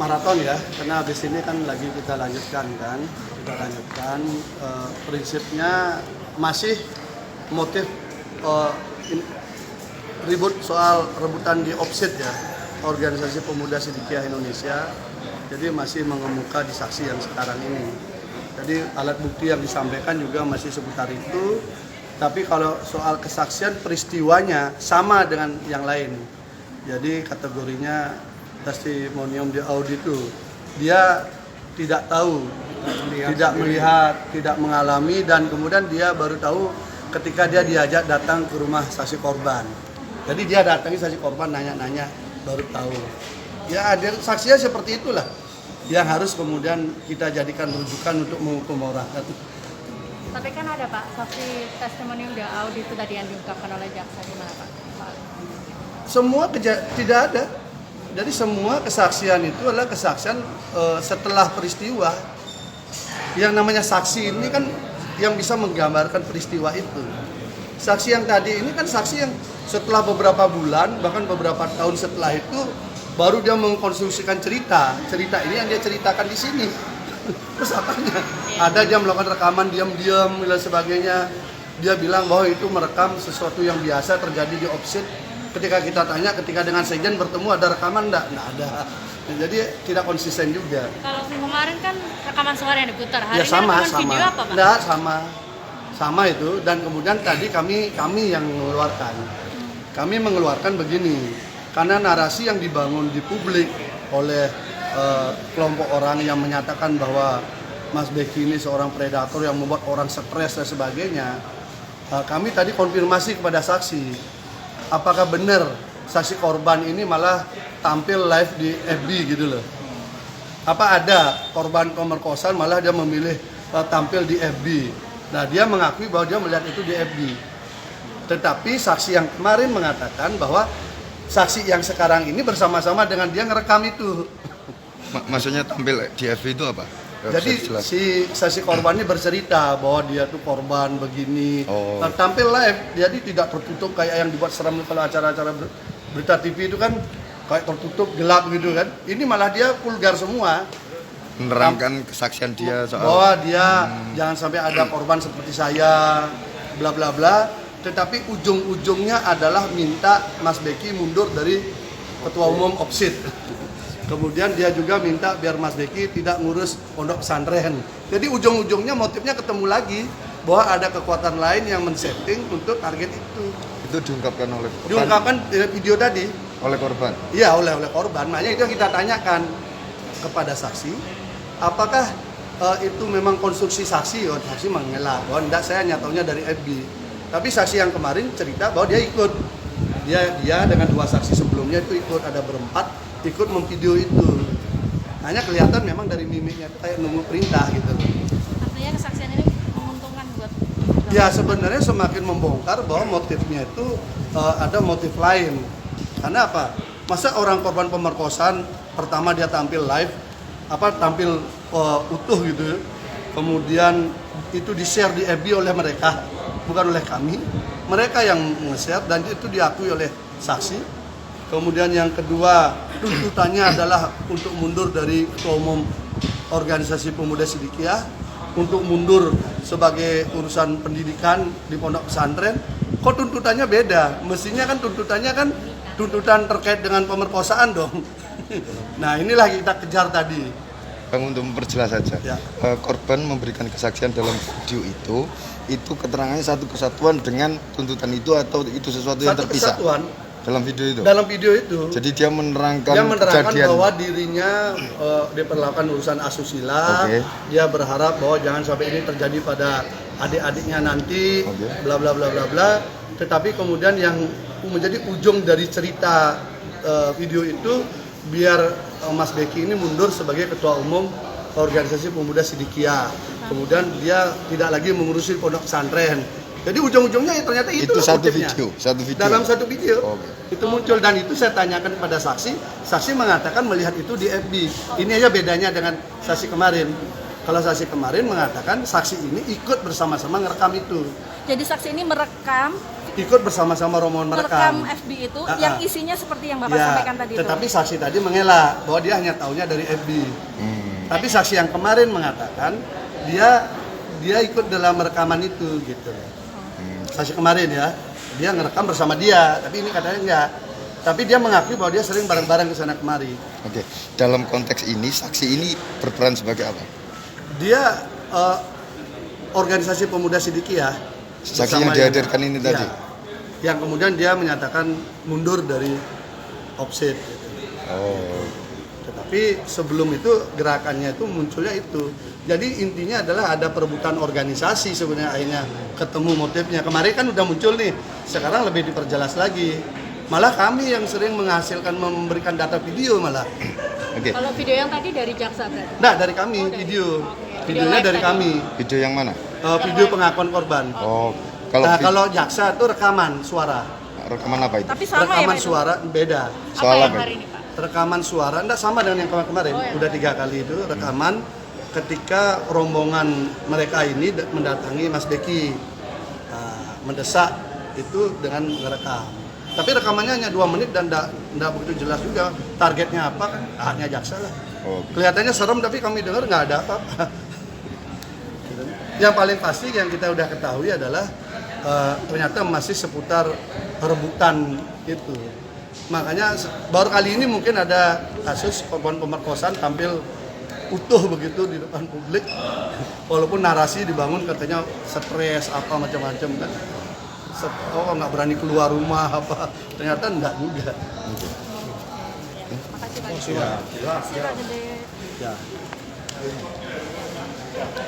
maraton ya, karena habis ini kan lagi kita lanjutkan kan, prinsipnya masih motif ribut soal rebutan di offset ya, Organisasi Pemuda Sidikiyah Indonesia. Jadi masih mengemuka di saksi yang sekarang ini. Jadi alat bukti yang disampaikan juga masih seputar itu. Tapi kalau soal kesaksian peristiwanya sama dengan yang lain. Jadi kategorinya testimonium di audit itu dia tidak tahu, tidak melihat, tidak mengalami, dan kemudian dia baru tahu ketika dia diajak datang ke rumah saksi korban. Jadi dia datangi saksi korban, nanya-nanya, baru tahu. Ya, ada saksinya seperti itulah yang harus kemudian kita jadikan rujukan untuk menghukum orang. Tapi kan ada Pak, saksi testimonium di audit itu tadi yang diungkapkan oleh jaksa, gimana Pak? Semua tidak ada. Jadi semua kesaksian itu adalah kesaksian setelah peristiwa. Yang namanya saksi ini kan yang bisa menggambarkan peristiwa itu. Saksi yang tadi ini kan saksi yang setelah beberapa bulan, bahkan beberapa tahun setelah itu, baru dia mengkonstruksikan cerita. Cerita ini yang dia ceritakan di sini. Terus apanya? Ada dia melakukan rekaman diam-diam dan sebagainya. Dia bilang bahwa itu merekam sesuatu yang biasa terjadi di offset. Ketika kita tanya, ketika dengan sekjen bertemu ada rekaman enggak? Enggak ada. Jadi tidak konsisten juga. Kalau kemarin kan rekaman suara yang diputar, hari Ya ini sama, rekaman video apa Pak? Enggak, sama itu. Dan kemudian tadi kami yang mengeluarkan. Kami mengeluarkan begini, karena narasi yang dibangun di publik oleh kelompok orang yang menyatakan bahwa Mas Beki ini seorang predator yang membuat orang stres dan sebagainya. Kami tadi konfirmasi kepada saksi. Apakah benar saksi korban ini malah tampil live di FB gitu loh? Apa ada korban pemerkosaan malah dia memilih tampil di FB? Nah, dia mengakui bahwa dia melihat itu di FB. Tetapi saksi yang kemarin mengatakan bahwa saksi yang sekarang ini bersama-sama dengan dia ngerekam itu. Maksudnya tampil di FB itu apa? Jadi si saksi korban ini bercerita bahwa dia tuh korban begini, tampil live, jadi tidak tertutup kayak yang dibuat seram kalau acara-acara berita TV itu kan kayak tertutup gelap gitu kan. Ini malah dia vulgar semua, menerangkan kesaksian dia soal bahwa dia jangan sampai ada korban seperti saya, bla bla bla. Tetapi ujung-ujungnya adalah minta Mas Beki mundur dari ketua umum offset. Kemudian dia juga minta biar Mas Beki tidak ngurus pondok pesantren. Jadi ujung-ujungnya motifnya ketemu lagi bahwa ada kekuatan lain yang men-setting untuk target itu. Itu diungkapkan oleh video tadi oleh korban. Iya, oleh korban. Makanya itu yang kita tanyakan kepada saksi, apakah itu memang konstruksi saksi? Oh, saksi mengelak bahwa enggak, saya nyataunya dari FB. Tapi saksi yang kemarin cerita bahwa dia ikut. Dia dengan dua saksi sebelumnya itu ikut, ada berempat ikut memvideo itu. Hanya kelihatan memang dari mimiknya itu kayak nunggu perintah gitu. Artinya kesaksian ini menguntungkan buat? Ya, sebenarnya semakin membongkar bahwa motifnya itu ada motif lain. Karena apa? Masa orang korban pemerkosaan pertama dia tampil live, tampil utuh gitu, kemudian itu di-share di FB oleh mereka, bukan oleh kami. Mereka yang nge-share dan itu diakui oleh saksi. Kemudian yang kedua, tuntutannya adalah untuk mundur dari Ketua Umum Organisasi Pemuda Sidikiyah, untuk mundur sebagai urusan pendidikan di pondok pesantren. Kok tuntutannya beda? Mestinya kan tuntutan terkait dengan pemerkosaan dong. Nah, inilah kita kejar tadi. Bang, untuk memperjelas saja, ya. Korban memberikan kesaksian dalam video itu keterangannya satu kesatuan dengan tuntutan itu atau itu sesuatu yang terpisah? Satu kesatuan. Dalam video itu? Dalam video itu. Jadi dia menerangkan kejadian bahwa dirinya diperlakukan urusan asusila. Dia berharap bahwa jangan sampai ini terjadi pada adik-adiknya nanti, bla bla bla bla bla. Tetapi kemudian yang menjadi ujung dari cerita video itu, biar Mas Beki ini mundur sebagai Ketua Umum Organisasi Pemuda Sidikiyah. Kemudian dia tidak lagi mengurusi pondok pesantren. Jadi ujung-ujungnya ternyata itu satu video. Dalam satu video itu muncul, dan itu saya tanyakan kepada saksi mengatakan melihat itu di FB. Ini aja bedanya dengan saksi kemarin. Kalau saksi kemarin mengatakan saksi ini ikut bersama-sama ngerekam itu. Jadi saksi ini merekam ikut bersama-sama rombongan merekam merekam. FB itu Ah, yang ah. isinya seperti yang Bapak Ya, sampaikan tadi itu. tetapi saksi tadi mengelak bahwa dia hanya tahunya dari FB. Tapi saksi yang kemarin mengatakan dia ikut dalam rekaman itu gitu. Saksi kemarin ya, dia ngerekam bersama dia, tapi ini katanya enggak. Tapi dia mengakui bahwa dia sering bareng-bareng ke sana kemari. Oke, dalam konteks ini saksi ini berperan sebagai apa? Dia organisasi pemuda Sidikiyah. Saksi bersama yang dihadirkan ini tadi? Yang kemudian dia menyatakan mundur dari OPSID. Oh, Tetapi sebelum itu gerakannya itu munculnya itu. Jadi intinya adalah ada perebutan organisasi sebenarnya akhirnya ketemu motifnya. Kemarin kan udah muncul nih, sekarang lebih diperjelas lagi. Malah kami yang sering menghasilkan memberikan data video malah. oke. Kalau video yang tadi dari jaksa berarti? Nah dari kami video, videonya live dari tadi. kami. Video yang mana? Video pengakuan korban. Oh, Nah kalau kalau jaksa itu rekaman suara. rekaman apa itu? Tapi sama ya Rekaman Pak itu? suara beda. Soal Apa yang apa? hari ini Pak? Rekaman suara enggak sama dengan yang kemarin. Oh, ya. Udah 3 kali itu rekaman ketika rombongan mereka ini mendatangi Mas Beki. Nah, mendesak itu dengan merekam. Tapi rekamannya hanya 2 menit dan enggak begitu jelas juga targetnya apa kan haknya jaksa lah. Oh, Kelihatannya serem tapi kami dengar nggak ada apa-apa. Yang paling pasti yang kita udah ketahui adalah ternyata masih seputar rebutan itu. Makanya baru kali ini mungkin ada kasus korban pemerkosaan tampil utuh begitu di depan publik, walaupun narasi dibangun katanya stres apa macam-macam kan. Oh nggak berani keluar rumah apa, ternyata enggak juga. Makasih Pak. Ya, Makasih Pak Gede. ya.